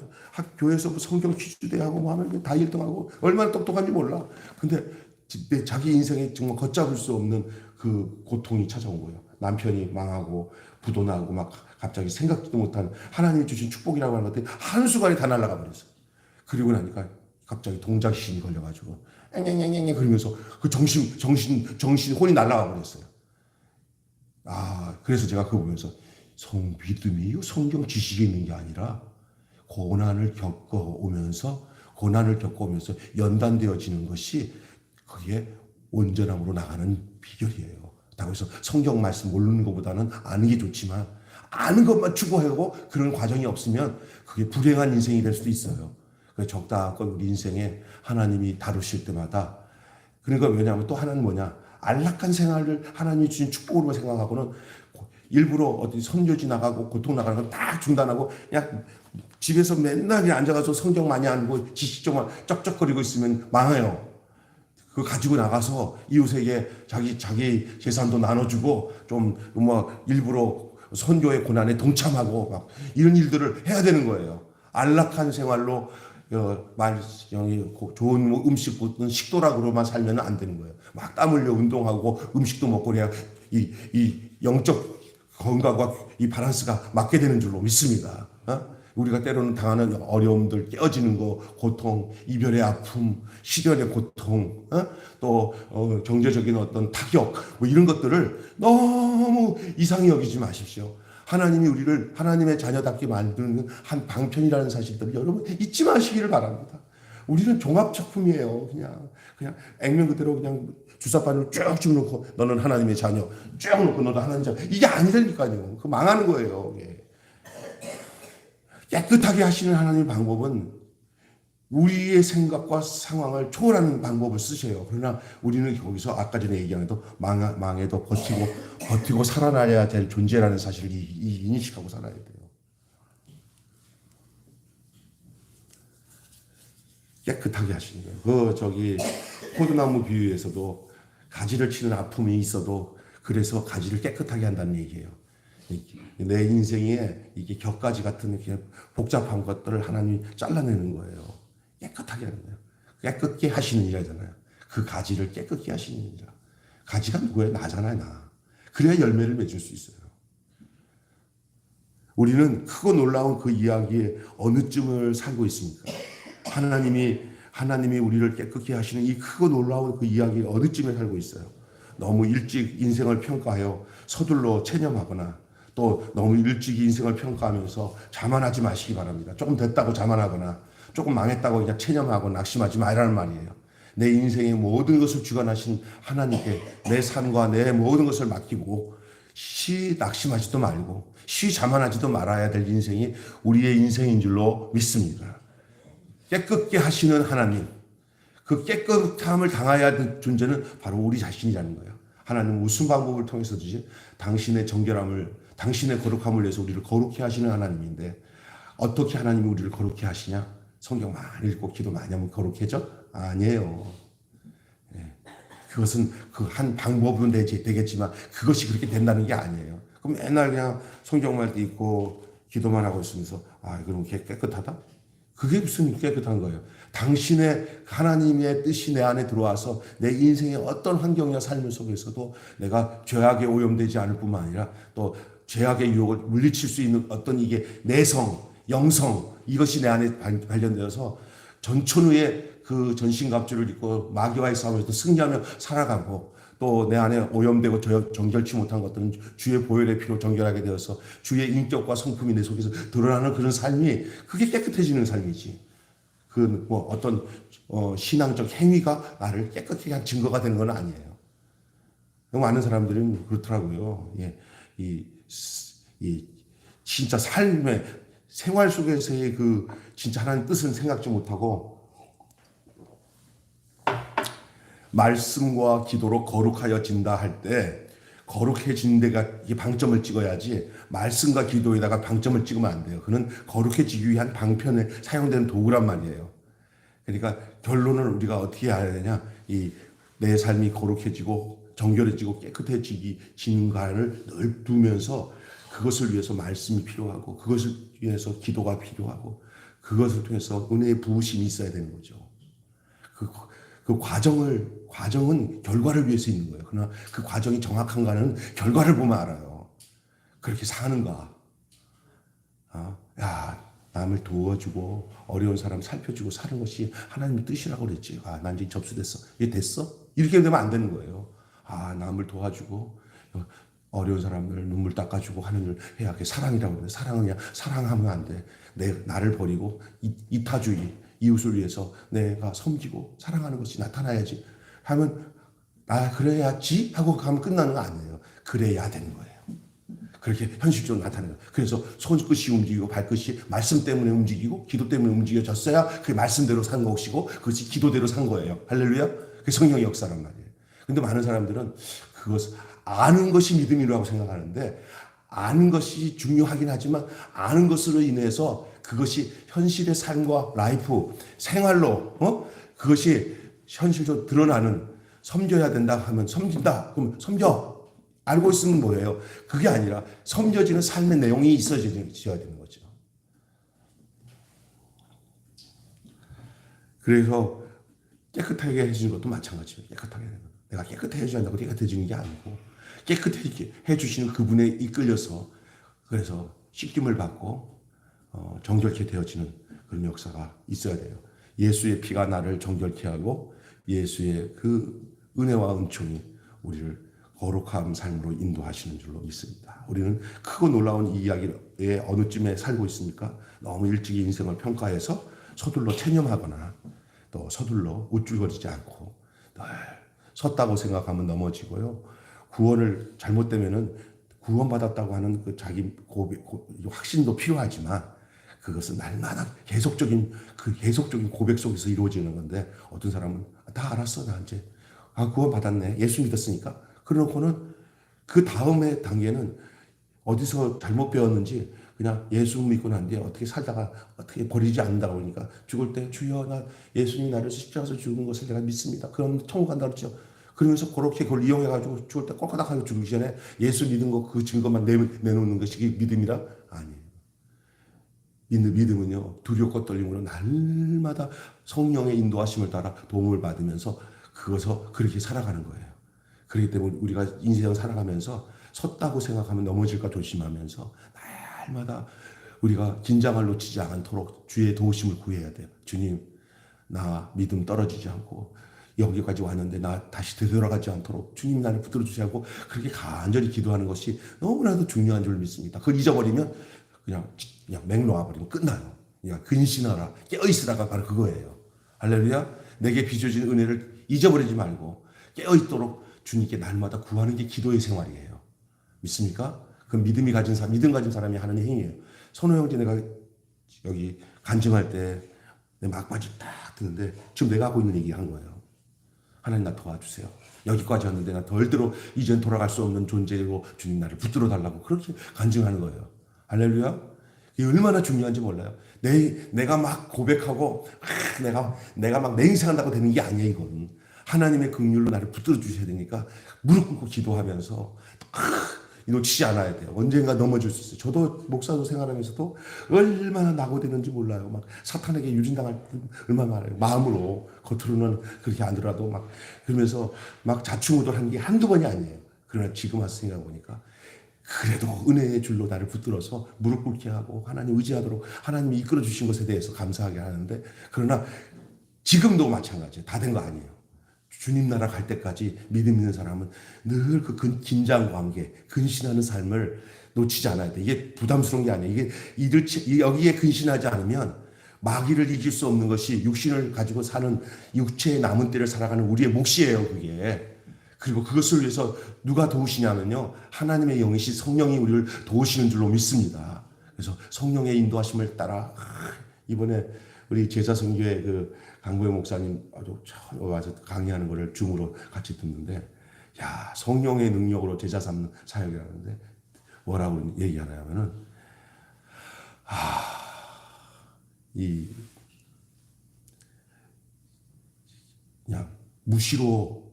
교회에서 뭐 성경 퀴즈대하고 뭐 하면 다 1등하고 얼마나 똑똑한지 몰라. 근데 자기 인생에 정말 걷잡을 수 없는 그 고통이 찾아온 거예요. 남편이 망하고 부도 나고 막 갑자기 생각지도 못한 하나님이 주신 축복이라고 하는 것들이 한순간에 다 날아가 버렸어요. 그리고 나니까 갑자기 동작신이 걸려가지고 앵앵앵앵 그러면서 그 정신 혼이 날아가 버렸어요. 그래서 제가 그거 보면서 믿음이 성경 지식이 있는 게 아니라 고난을 겪어오면서 연단되어지는 것이 그게 온전함으로 나가는 비결이에요. 그래서 성경 말씀 모르는 것보다는 아는 게 좋지만 아는 것만 추구하고 그런 과정이 없으면 그게 불행한 인생이 될 수도 있어요. 그래서 적당한 우리 인생에 하나님이 다루실 때마다 그러니까 왜냐하면 또 하나는 뭐냐 안락한 생활을 하나님이 주신 축복으로 생각하고는 일부러 어디 선교지 나가고 고통 나가는 건 다 중단하고 그냥 집에서 맨날 그냥 앉아가서 성경 많이 알고 지식적만 쩍쩍거리고 있으면 망해요. 그거 가지고 나가서 이웃에게 자기 재산도 나눠주고 좀 뭐 일부러 선교의 고난에 동참하고 막 이런 일들을 해야 되는 거예요. 안락한 생활로 좋은 음식 먹는 식도락으로만 살면 안 되는 거예요. 막 땀 흘려 운동하고 음식도 먹고 그래야 이 영적 건강과 이 밸런스가 맞게 되는 줄로 믿습니다. 우리가 때로는 당하는 어려움들, 깨어지는 거, 고통, 이별의 아픔, 시련의 고통, 또 경제적인 어떤 타격, 뭐 이런 것들을 너무 이상히 여기지 마십시오. 하나님이 우리를 하나님의 자녀답게 만드는 한 방편이라는 사실들을 여러분 잊지 마시기를 바랍니다. 우리는 종합작품이에요. 그냥 액면 그대로 그냥 주사바늘 쭉 집어넣고 너는 하나님의 자녀 쭉 놓고 너도 하나님의 자녀 이게 아니라니까요. 그 망하는 거예요. 깨끗하게 하시는 하나님의 방법은 우리의 생각과 상황을 초월하는 방법을 쓰세요. 그러나 우리는 거기서 아까 전에 얘기한 대로 망해도 버티고 살아나야 될 존재라는 사실을 인식하고 살아야 돼요. 깨끗하게 하시는 거예요. 포도나무 비유에서도 가지를 치는 아픔이 있어도 그래서 가지를 깨끗하게 한다는 얘기예요. 내 인생에 이게 격가지 같은 이렇게 복잡한 것들을 하나님이 잘라내는 거예요. 깨끗하게 하는 거예요. 깨끗게 하시는 일이잖아요. 그 가지를 깨끗게 하시는 일이라. 가지가 누구예요? 나잖아요, 나. 그래야 열매를 맺을 수 있어요. 우리는 크고 놀라운 그 이야기에 어느 쯤을 살고 있습니까? 하나님이 우리를 깨끗게 하시는 이 크고 놀라운 그 이야기에 어느 쯤에 살고 있어요. 너무 일찍 인생을 평가하여 서둘러 체념하거나 또 너무 일찍 인생을 평가하면서 자만하지 마시기 바랍니다. 조금 됐다고 자만하거나 조금 망했다고 그냥 체념하고 낙심하지 말라는 말이에요. 내 인생의 모든 것을 주관하신 하나님께 내 삶과 내 모든 것을 맡기고 낙심하지도 말고 자만하지도 말아야 될 인생이 우리의 인생인 줄로 믿습니다. 깨끗게 하시는 하나님, 그 깨끗함을 당해야 할 존재는 바로 우리 자신이라는 거예요. 하나님은 무슨 방법을 통해서든지 당신의 정결함을, 당신의 거룩함을 위해서 우리를 거룩해 하시는 하나님인데 어떻게 하나님이 우리를 거룩해 하시냐? 성경 많이 읽고 기도 많이 하면 거룩해져? 아니에요. 그것은 그 한 방법은 되겠지만 그것이 그렇게 된다는 게 아니에요. 그럼 맨날 그냥 성경만 읽고 기도만 하고 있으면서 그럼 깨끗하다? 그게 무슨 깨끗한 거예요? 당신의 하나님의 뜻이 내 안에 들어와서 내 인생의 어떤 환경이나 삶 속에서도 내가 죄악에 오염되지 않을 뿐만 아니라 또 죄악의 유혹을 물리칠 수 있는 어떤 이게 내성, 영성 이것이 내 안에 발견되어서 전천후의 그 전신갑주를 입고 마귀와의 싸움에서 승리하며 살아가고 또 내 안에 오염되고 정결치 못한 것들은 주의 보혈의 피로 정결하게 되어서 주의 인격과 성품이 내 속에서 드러나는 그런 삶이 그게 깨끗해지는 삶이지. 그 뭐 어떤 신앙적 행위가 나를 깨끗하게 한 증거가 되는 건 아니에요. 많은 사람들은 그렇더라고요. 이 진짜 삶의 생활 속에서의 그 진짜 하나님 뜻은 생각지 못하고 말씀과 기도로 거룩하여진다 할 때 거룩해진 데가 이게 방점을 찍어야지 말씀과 기도에다가 방점을 찍으면 안 돼요. 그는 거룩해지기 위한 방편에 사용되는 도구란 말이에요. 그러니까 결론을 우리가 어떻게 해야 되냐? 이 내 삶이 거룩해지고 정결해지고 깨끗해지는 간을 늘 두면서 그것을 위해서 말씀이 필요하고 그것을 위해서 기도가 필요하고 그것을 통해서 은혜의 부으심이 있어야 되는 거죠. 그 과정은 결과를 위해서 있는 거예요. 그러나 그 과정이 정확한가는 결과를 보면 알아요. 그렇게 사는가. 남을 도와주고 어려운 사람 살펴주고 사는 것이 하나님의 뜻이라고 그랬지. 난 이제 접수됐어. 이게 됐어? 이렇게 되면 안 되는 거예요. 남을 도와주고 어려운 사람들 눈물 닦아주고 하는 일 해야 그게 사랑이라고 그래. 사랑하면 안 돼. 나를 버리고 이타주의, 이웃을 위해서 내가 섬기고 사랑하는 것이 나타나야지 하면 그래야지 하고 가면 끝나는 거 아니에요. 그래야 되는 거예요. 그렇게 현실적으로 나타나요. 그래서 손끝이 움직이고 발끝이 말씀 때문에 움직이고 기도 때문에 움직여졌어야 그 말씀대로 산 것이고 그것이 기도대로 산 거예요. 할렐루야. 그게 성령의 역사란 말이에요. 근데 많은 사람들은 그것을 아는 것이 믿음이라고 생각하는데 아는 것이 중요하긴 하지만 아는 것으로 인해서 그것이 현실의 삶과 라이프, 생활로 그것이 현실적으로 드러나는 섬겨야 된다 하면 섬긴다. 그럼 섬겨. 알고 있으면 뭐예요? 그게 아니라 섬겨지는 삶의 내용이 있어야 되는 거죠. 그래서 깨끗하게 해주는 것도 마찬가지예요. 깨끗하게 해야 되는 내가 깨끗해져야 한다고 깨끗해지는 게 아니고 깨끗하게 해주시는 그분에 이끌려서 그래서 씻김을 받고 정결케 되어지는 그런 역사가 있어야 돼요. 예수의 피가 나를 정결케 하고 예수의 그 은혜와 은총이 우리를 거룩한 삶으로 인도하시는 줄로 믿습니다. 우리는 크고 놀라운 이 이야기에 어느쯤에 살고 있습니까? 너무 일찍 인생을 평가해서 서둘러 체념하거나 또 서둘러 우쭐거리지 않고 늘 섰다고 생각하면 넘어지고요. 구원을 잘못되면은 구원받았다고 하는 그 자기 확신도 필요하지만 그것은 날마다 계속적인 고백 속에서 이루어지는 건데 어떤 사람은 다 알았어 나 이제 구원받았네 예수 믿었으니까 그러고는 그 다음에 단계는 어디서 잘못 배웠는지 그냥 예수 믿고 난 뒤에 어떻게 살다가 어떻게 버리지 않는다고 그러니까 죽을 때 주여 나 예수님이 나를 십자가에서 죽은 것을 내가 믿습니다. 그럼 천국 간다 그랬죠. 그러면서 그렇게 그걸 이용해가지고 죽을 때 꼴깍하게 죽기 전에 예수 믿은 거 그 증거만 내놓는 것이 믿음이라? 아니에요. 믿음은요 두렵고 떨림으로 날마다 성령의 인도하심을 따라 도움을 받으면서 그것을 그렇게 살아가는 거예요. 그렇기 때문에 우리가 인생을 살아가면서 섰다고 생각하면 넘어질까 조심하면서 날마다 우리가 긴장을 놓치지 않도록 주의 도우심을 구해야 돼요. 주님 나 믿음 떨어지지 않고 여기까지 왔는데 나 다시 되돌아가지 않도록 주님 나를 붙들어 주시고 그렇게 간절히 기도하는 것이 너무나도 중요한 줄 믿습니다. 그걸 잊어버리면 그냥 맥 놓아버리면 끝나요. 그냥 근신하라 깨어있으라가 바로 그거예요. 할렐루야. 내게 빚어진 은혜를 잊어버리지 말고 깨어있도록 주님께 날마다 구하는 게 기도의 생활이에요. 믿습니까? 그 믿음 가진 사람이 하는 행위예요. 선호 형제 내가 여기 간증할 때 내 막바지 딱 듣는데 지금 내가 하고 있는 얘기 한 거예요. 하나님 나 도와주세요. 여기까지 왔는데 나 덜대로 이젠 돌아갈 수 없는 존재로 주님 나를 붙들어 달라고 그렇게 간증하는 거예요. 할렐루야. 이게 얼마나 중요한지 몰라요. 내가 막 고백하고 내가 막 맹세한다고 되는 게 아니에요. 이건 하나님의 긍휼로 나를 붙들어 주셔야 되니까 무릎 꿇고 기도하면서 놓치지 않아야 돼요. 언젠가 넘어질 수 있어요. 저도 목사로 생활하면서도 얼마나 낙오되는지 몰라요. 막 사탄에게 유린당할 얼마나 많아요. 마음으로 겉으로는 그렇게 안 들어도 막 그러면서 막 자충우돌하는 게 한두 번이 아니에요. 그러나 지금 와서 생각해 보니까 그래도 은혜의 줄로 나를 붙들어서 무릎 꿇게 하고 하나님 의지하도록 하나님이 이끌어 주신 것에 대해서 감사하게 하는데 그러나 지금도 마찬가지예요. 다 된 거 아니에요. 주님 나라 갈 때까지 믿음 있는 사람은 늘 그 긴장 관계, 근신하는 삶을 놓치지 않아야 돼. 이게 부담스러운 게 아니에요. 여기에 근신하지 않으면 마귀를 이길 수 없는 것이 육신을 가지고 사는 육체의 남은 때를 살아가는 우리의 몫이에요, 그게. 그리고 그것을 위해서 누가 도우시냐면요. 하나님의 영이신 성령이 우리를 도우시는 줄로 믿습니다. 그래서 성령의 인도하심을 따라 이번에 우리 제자성교회 그 강구영 목사님 아주 처음 와서 강의하는 거를 줌으로 같이 듣는데 야 성령의 능력으로 제자 삼는 사역이라는데 뭐라고 얘기하냐면은 그냥 무시로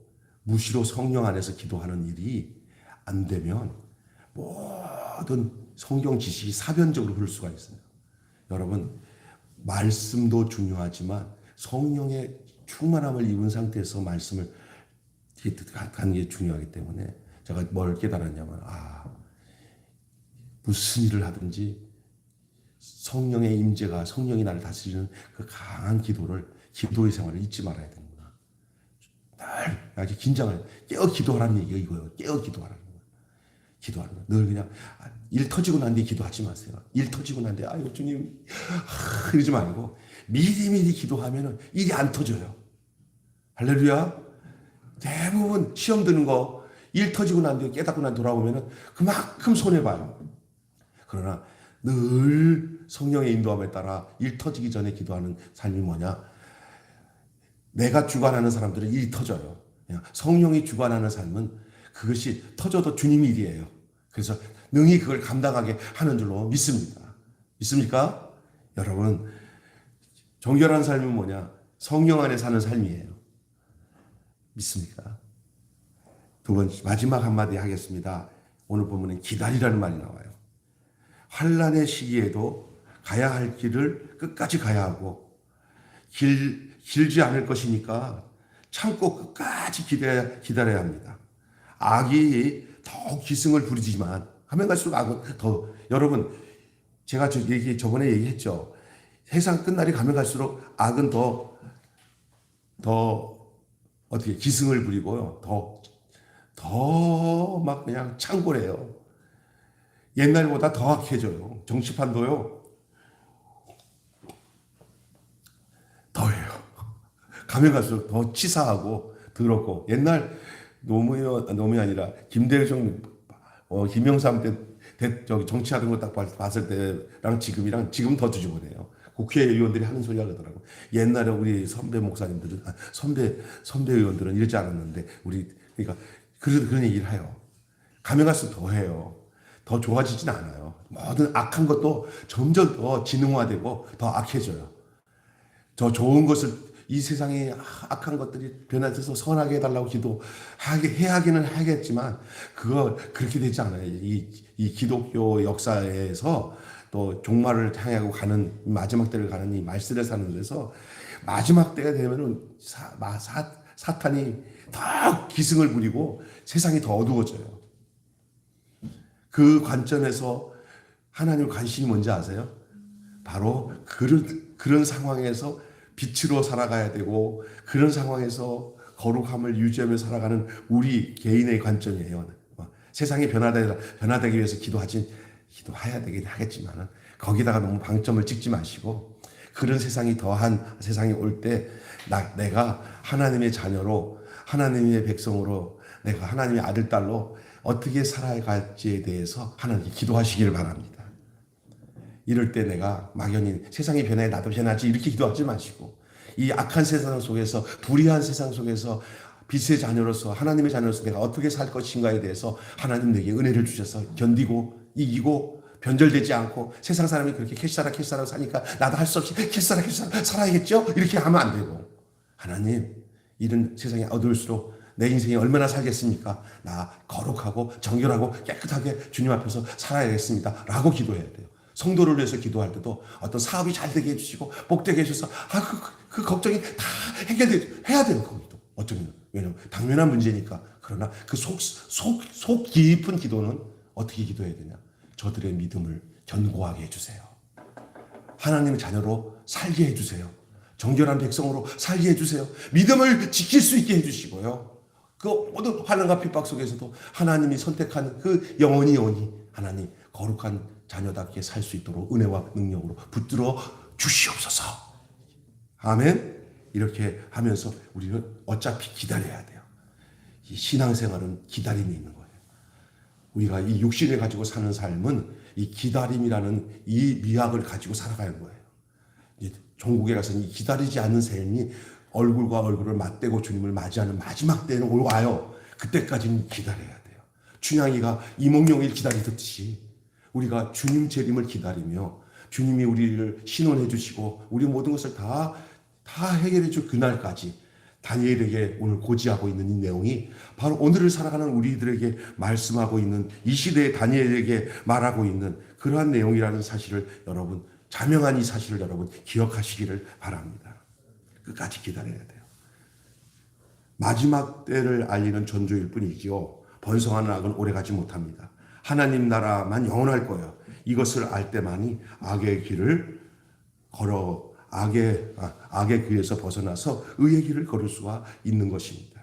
무시로 성령 안에서 기도하는 일이 안 되면 모든 성경 지식이 사변적으로 흐를 수가 있어요. 여러분, 말씀도 중요하지만 성령의 충만함을 입은 상태에서 말씀을 가는 게 중요하기 때문에 제가 뭘 깨달았냐면, 무슨 일을 하든지 성령의 임재가, 성령이 나를 다스리는 그 강한 기도의 생활을 잊지 말아야 되는구나. 늘 아주 긴장을 깨어 기도하라는 얘기가 이거예요. 깨어 기도하라는 거예요. 기도하는 거예요. 늘 그냥 일 터지고 난 뒤에 기도하지 마세요. 일 터지고 난 뒤에 아이고 주님 이러지 말고 미리미리 기도하면 일이 안 터져요. 할렐루야. 대부분 시험 드는 거 일 터지고 난 뒤에 깨닫고 난 돌아오면 그만큼 손해봐요. 그러나 늘 성령의 인도함에 따라 일 터지기 전에 기도하는 삶이 뭐냐? 내가 주관하는 사람들은 일이 터져요. 성령이 주관하는 삶은 그것이 터져도 주님 일이에요. 그래서 능히 그걸 감당하게 하는 줄로 믿습니다. 믿습니까? 여러분, 정결한 삶은 뭐냐? 성령 안에 사는 삶이에요. 믿습니까? 두 번째, 마지막 한마디 하겠습니다. 오늘 본문엔 기다리라는 말이 나와요. 환난의 시기에도 가야 할 길을 끝까지 가야 하고 길지 않을 것이니까 참고 끝까지 기다려야 합니다. 악이 더 기승을 부리지만 하면 갈수록 악은 더, 여러분 제가 저번에 얘기했죠. 세상 끝날이 가면 갈수록 악은 더 어떻게 기승을 부리고요. 더 막 그냥 창궐해요. 옛날보다 더 악해져요. 정치판도요. 더해요. 가면 갈수록 더 치사하고 더럽고. 옛날 노무이 아니라 김대중, 김영삼 때 정치하던 거 딱 봤을 때랑 지금 더 뒤집어내요. 국회의원들이 하는 소리가 그러더라고. 옛날에 우리 선배 목사님들은, 선배 의원들은 이러지 않았는데, 그러니까, 그런 얘기를 해요. 가면 갈수록 더 해요. 더 좋아지진 않아요. 모든 악한 것도 점점 더 지능화되고 더 악해져요. 더 좋은 것을, 이 세상에 악한 것들이 변화돼서 선하게 해달라고 해야기는 하겠지만, 그렇게 되지 않아요. 이 기독교 역사에서 또 종말을 향하고 가는, 마지막 때를 가는 이 말세를 사는 데서 마지막 때가 되면은 사탄이 더 기승을 부리고 세상이 더 어두워져요. 그 관점에서 하나님 관심이 뭔지 아세요? 바로 그런 상황에서 빛으로 살아가야 되고 그런 상황에서 거룩함을 유지하며 살아가는 우리 개인의 관점이에요. 세상이 변화되기 위해서 기도해야 되긴 하겠지만 거기다가 너무 방점을 찍지 마시고 그런 세상이 더한 세상이 올 때 내가 하나님의 자녀로 하나님의 백성으로 내가 하나님의 아들, 딸로 어떻게 살아갈지에 대해서 하나님께 기도하시기를 바랍니다. 이럴 때 내가 막연히 세상이 변해 나도 변하지 이렇게 기도하지 마시고 이 악한 세상 속에서 불의한 세상 속에서 빛의 자녀로서 하나님의 자녀로서 내가 어떻게 살 것인가에 대해서 하나님 내게 은혜를 주셔서 견디고 이기고 변절되지 않고 세상 사람이 그렇게 캐시사라 사니까 나도 할 수 없이 캐시사라 살아야겠죠? 이렇게 하면 안 되고 하나님 이런 세상이 어두울수록 내 인생이 얼마나 살겠습니까? 나 거룩하고 정결하고 깨끗하게 주님 앞에서 살아야겠습니다. 라고 기도해야 돼요. 성도를 위해서 기도할 때도 어떤 사업이 잘 되게 해주시고 복되게 해주셔서 그 걱정이 다 해야 돼요. 거기도 어쩌면 왜냐면 당면한 문제니까. 그러나 그 속 깊은 기도는 어떻게 기도해야 되냐? 저들의 믿음을 견고하게 해주세요. 하나님의 자녀로 살게 해주세요. 정결한 백성으로 살게 해주세요. 믿음을 지킬 수 있게 해주시고요. 그 모든 환난과 핍박 속에서도 하나님이 선택한 그 영원히 하나님 거룩한 자녀답게 살 수 있도록 은혜와 능력으로 붙들어 주시옵소서. 아멘. 이렇게 하면서 우리는 어차피 기다려야 돼요. 이 신앙생활은 기다림이 있는 거예요. 우리가 이 육신을 가지고 사는 삶은 이 기다림이라는 이 미학을 가지고 살아가는 거예요. 종국에 가서는 이 기다리지 않는 삶이 얼굴과 얼굴을 맞대고 주님을 맞이하는 마지막 때는 와요. 그때까지는 기다려야 돼요. 춘향이가 이몽룡을 기다리듯이 우리가 주님 재림을 기다리며 주님이 우리를 신원해 주시고 우리 모든 것을 다 해결해 줄 그날까지 다니엘에게 오늘 고지하고 있는 이 내용이 바로 오늘을 살아가는 우리들에게 말씀하고 있는, 이 시대의 다니엘에게 말하고 있는 그러한 내용이라는 사실을 여러분, 자명한 이 사실을 여러분 기억하시기를 바랍니다. 끝까지 기다려야 돼요. 마지막 때를 알리는 전조일 뿐이지요, 번성하는 악은 오래가지 못합니다. 하나님 나라만 영원할 거예요. 이것을 알 때만이 악의 길을 걸어 악의 길에서 벗어나서 의의 길을 걸을 수가 있는 것입니다.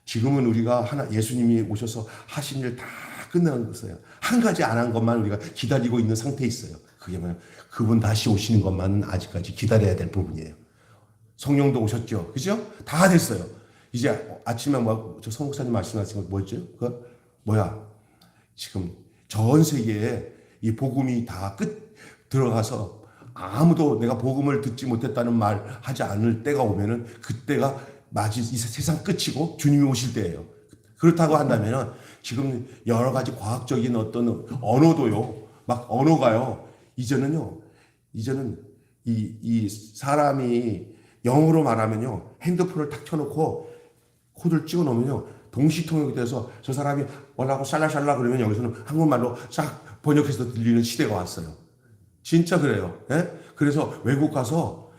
지금은 우리가 예수님이 오셔서 하신 일 다 끝난 것이에요. 한 가지 안 한 것만 우리가 기다리고 있는 상태에 있어요. 그게 뭐냐, 그분 다시 오시는 것만 아직까지 기다려야 될 부분이에요. 성령도 오셨죠, 그죠? 다 됐어요. 이제 아침에 저 성목사님 말씀하신 거 뭐였죠? 지금 전 세계에 이 복음이 다 들어가서 아무도 내가 복음을 듣지 못했다는 말 하지 않을 때가 오면은 그때가 이 세상 끝이고 주님이 오실 때예요. 그렇다고 한다면은 지금 여러 가지 과학적인 어떤 언어도요, 막 언어가요, 이제는 이 사람이 영어로 말하면요, 핸드폰을 탁 켜놓고 코드를 찍어 놓으면요, 동시통역이 돼서 저 사람이 뭐라고 샬라샬라 그러면 여기서는 한국말로 싹 번역해서 들리는 시대가 왔어요. 진짜 그래요. 예? 그래서 외국 가서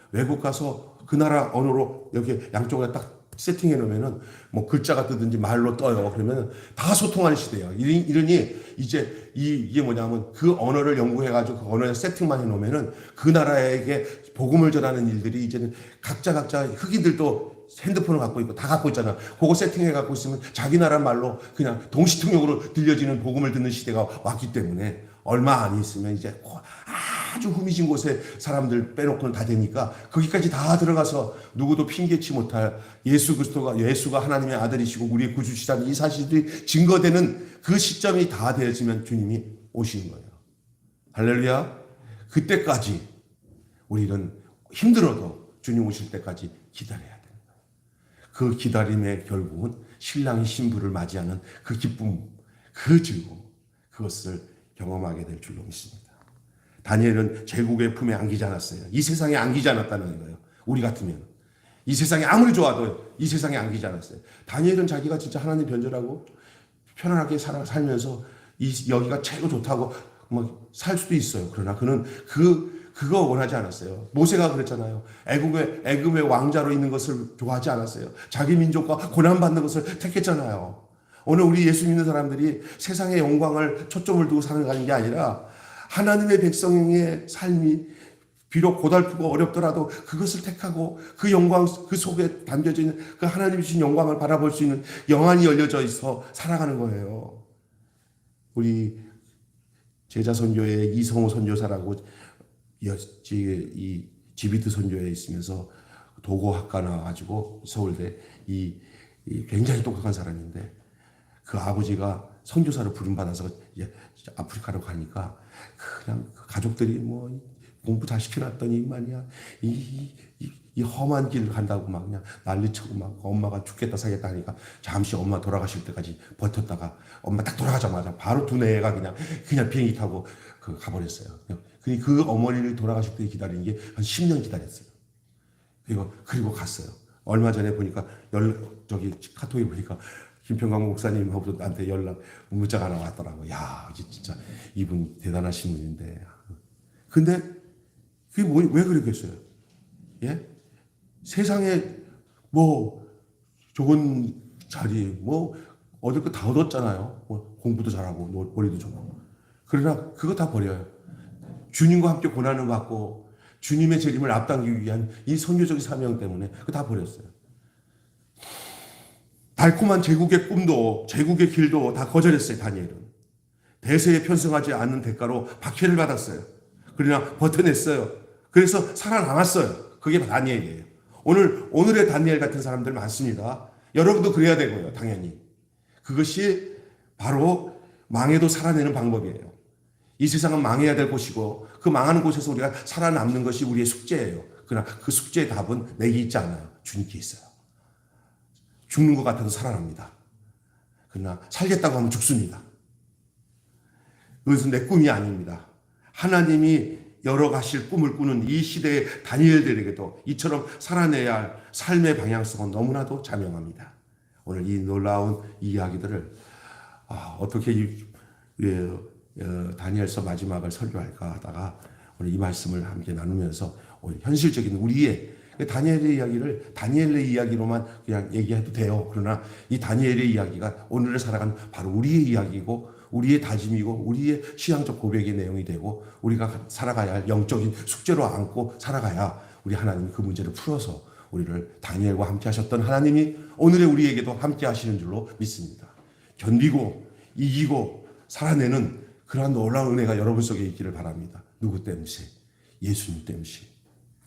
그 나라 언어로 이렇게 양쪽에 딱 세팅해 놓으면은 뭐 글자가 뜨든지 말로 떠요. 그러면 다 소통하는 시대예요. 이러니 이제 이게 뭐냐면 그 언어를 연구해가지고 그 언어에 세팅만 해 놓으면은 그 나라에게 복음을 전하는 일들이 이제는 각자 흑인들도 핸드폰을 갖고 있고 다 갖고 있잖아. 그거 세팅해 갖고 있으면 자기 나라 말로 그냥 동시통역으로 들려지는 복음을 듣는 시대가 왔기 때문에 얼마 안 있으면 이제 아주 후미진 곳에 사람들 빼놓고는 다 되니까 거기까지 다 들어가서 누구도 핑계치 못할 예수가 하나님의 아들이시고 우리의 구주시라는 이 사실들이 증거되는 그 시점이 다 되어지면 주님이 오시는 거예요. 할렐루야. 그때까지 우리는 힘들어도 주님 오실 때까지 기다려야 돼요. 그 기다림의 결국은 신랑이 신부를 맞이하는 그 기쁨, 그 즐거움, 그것을 경험하게 될 줄로 믿습니다. 다니엘은 제국의 품에 안기지 않았어요. 이 세상에 안기지 않았다는 거예요. 우리 같으면 이 세상이 아무리 좋아도 이 세상에 안기지 않았어요. 다니엘은 자기가 진짜 하나님 변절하고 편안하게 살면서 여기가 최고 좋다고 막 살 수도 있어요. 그러나 그는 그거 원하지 않았어요. 모세가 그랬잖아요. 애굽의 왕자로 있는 것을 좋아하지 않았어요. 자기 민족과 고난받는 것을 택했잖아요. 오늘 우리 예수 믿는 사람들이 세상의 영광을 초점을 두고 살아가는 게 아니라 하나님의 백성의 삶이 비록 고달프고 어렵더라도 그것을 택하고 그 영광, 그 속에 담겨져 있는 그 하나님이 주신 영광을 바라볼 수 있는 영안이 열려져 있어 살아가는 거예요. 우리 제자 선교의 이성호 선교사라고 이 지비트 선교에 있으면서 도고학과 나와가지고 서울대 이 굉장히 똑똑한 사람인데 그 아버지가 선교사로 부름받아서 이제 아프리카로 가니까 그냥 가족들이 뭐 공부 잘 시켜놨더니 말이야 이 험한 길 간다고 막 그냥 난리치고 막 엄마가 죽겠다 사겠다 하니까 잠시 엄마 돌아가실 때까지 버텼다가 엄마 딱 돌아가자마자 바로 두뇌가 그냥 비행기 타고 가버렸어요. 그 어머니를 돌아가실 때 기다리는 게 한 10년 기다렸어요. 그리고 갔어요. 얼마 전에 보니까 카톡에 보니까 김평강 목사님하고 나한테 문자가 하나 왔더라고. 야, 진짜 이분 대단하신 분인데. 근데 그게 왜 그랬겠어요? 예? 세상에 뭐 좋은 자리, 뭐 얻을 거 다 얻었잖아요. 뭐 공부도 잘하고 머리도 좋고. 그러나 그거 다 버려요. 주님과 함께 고난을 받고 주님의 재림을 앞당기기 위한 이 선교적인 사명 때문에 그거 다 버렸어요. 달콤한 제국의 꿈도 제국의 길도 다 거절했어요. 다니엘은 대세에 편승하지 않는 대가로 박해를 받았어요. 그러나 버텨냈어요. 그래서 살아남았어요. 그게 다니엘이에요. 오늘의 다니엘 같은 사람들 많습니다. 여러분도 그래야 되고요. 당연히 그것이 바로 망해도 살아내는 방법이에요. 이 세상은 망해야 될 곳이고 그 망하는 곳에서 우리가 살아남는 것이 우리의 숙제예요. 그러나 그 숙제의 답은 내게 있지 않아요. 주님께 있어요. 죽는 것 같아도 살아납니다. 그러나 살겠다고 하면 죽습니다. 그것은 내 꿈이 아닙니다. 하나님이 열어가실 꿈을 꾸는 이 시대의 다니엘들에게도 이처럼 살아내야 할 삶의 방향성은 너무나도 자명합니다. 오늘 이 놀라운 이야기들을 어떻게 다니엘서 마지막을 설교할까 하다가 오늘 이 말씀을 함께 나누면서 오늘 현실적인 우리의 다니엘의 이야기를 다니엘의 이야기로만 그냥 얘기해도 돼요. 그러나 이 다니엘의 이야기가 오늘을 살아가는 바로 우리의 이야기고 우리의 다짐이고 우리의 신앙적 고백의 내용이 되고 우리가 살아가야 할 영적인 숙제로 안고 살아가야 우리 하나님이 그 문제를 풀어서 우리를 다니엘과 함께 하셨던 하나님이 오늘의 우리에게도 함께 하시는 줄로 믿습니다. 견디고 이기고 살아내는 그러한 놀라운 은혜가 여러분 속에 있기를 바랍니다. 누구 때문에? 예수님 때문에.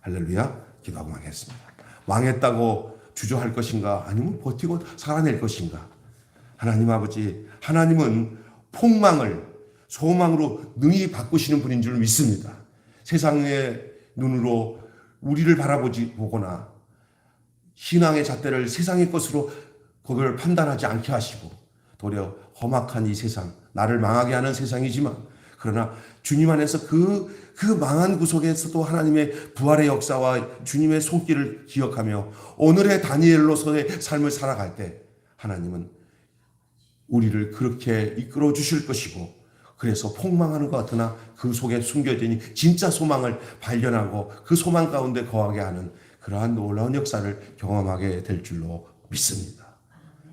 할렐루야. 기도하고 마겠습니다. 망했다고 주저할 것인가? 아니면 버티고 살아낼 것인가? 하나님 아버지, 하나님은 폭망을 소망으로 능히 바꾸시는 분인 줄 믿습니다. 세상의 눈으로 우리를 보거나 신앙의 잣대를 세상의 것으로 그걸 판단하지 않게 하시고 도리어 험악한 이 세상, 나를 망하게 하는 세상이지만 그러나 주님 안에서 그 망한 구속에서도 하나님의 부활의 역사와 주님의 손길을 기억하며 오늘의 다니엘로서의 삶을 살아갈 때 하나님은 우리를 그렇게 이끌어 주실 것이고 그래서 폭망하는 것 같으나 그 속에 숨겨진 진짜 소망을 발견하고 그 소망 가운데 거하게 하는 그러한 놀라운 역사를 경험하게 될 줄로 믿습니다.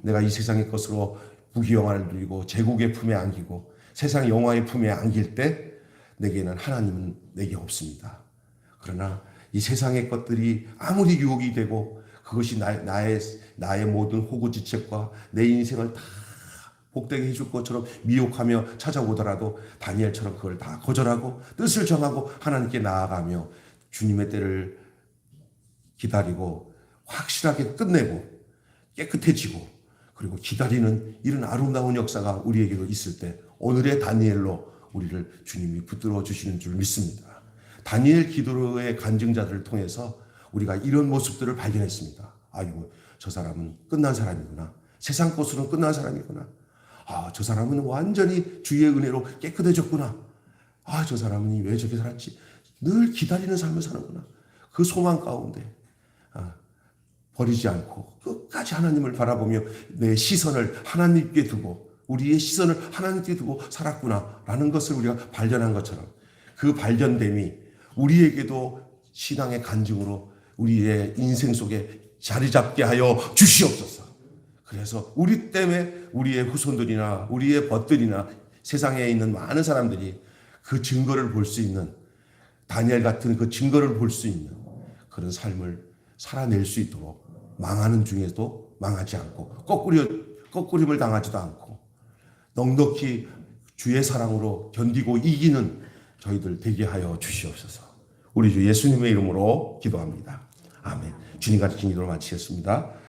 내가 이 세상의 것으로 부귀영화를 누리고 제국의 품에 안기고 세상 영화의 품에 안길 때 내게는 하나님은 내게 없습니다. 그러나 이 세상의 것들이 아무리 유혹이 되고 그것이 나의 모든 호구지책과 내 인생을 다 복되게 해줄 것처럼 미혹하며 찾아오더라도 다니엘처럼 그걸 다 거절하고 뜻을 정하고 하나님께 나아가며 주님의 때를 기다리고 확실하게 끝내고 깨끗해지고 그리고 기다리는 이런 아름다운 역사가 우리에게도 있을 때 오늘의 다니엘로 우리를 주님이 붙들어 주시는 줄 믿습니다. 다니엘 기도의 간증자들을 통해서 우리가 이런 모습들을 발견했습니다. 아이고, 저 사람은 끝난 사람이구나. 세상 것으로는 끝난 사람이구나. 저 사람은 완전히 주의 은혜로 깨끗해졌구나. 저 사람은 왜 저렇게 살았지? 늘 기다리는 삶을 사는구나. 그 소망 가운데 버리지 않고 끝까지 하나님을 바라보며 내 시선을 하나님께 두고 우리의 시선을 하나님께 두고 살았구나라는 것을 우리가 발견한 것처럼 그 발견됨이 우리에게도 신앙의 간증으로 우리의 인생 속에 자리 잡게 하여 주시옵소서. 그래서 우리 때문에 우리의 후손들이나 우리의 벗들이나 세상에 있는 많은 사람들이 그 증거를 볼 수 있는 다니엘 같은 그 증거를 볼 수 있는 그런 삶을 살아낼 수 있도록 망하는 중에도 망하지 않고 거꾸림을 당하지도 않고 넉넉히 주의 사랑으로 견디고 이기는 저희들 되게 하여 주시옵소서. 우리 주 예수님의 이름으로 기도합니다. 아멘. 주님 가르친 기도를 마치겠습니다.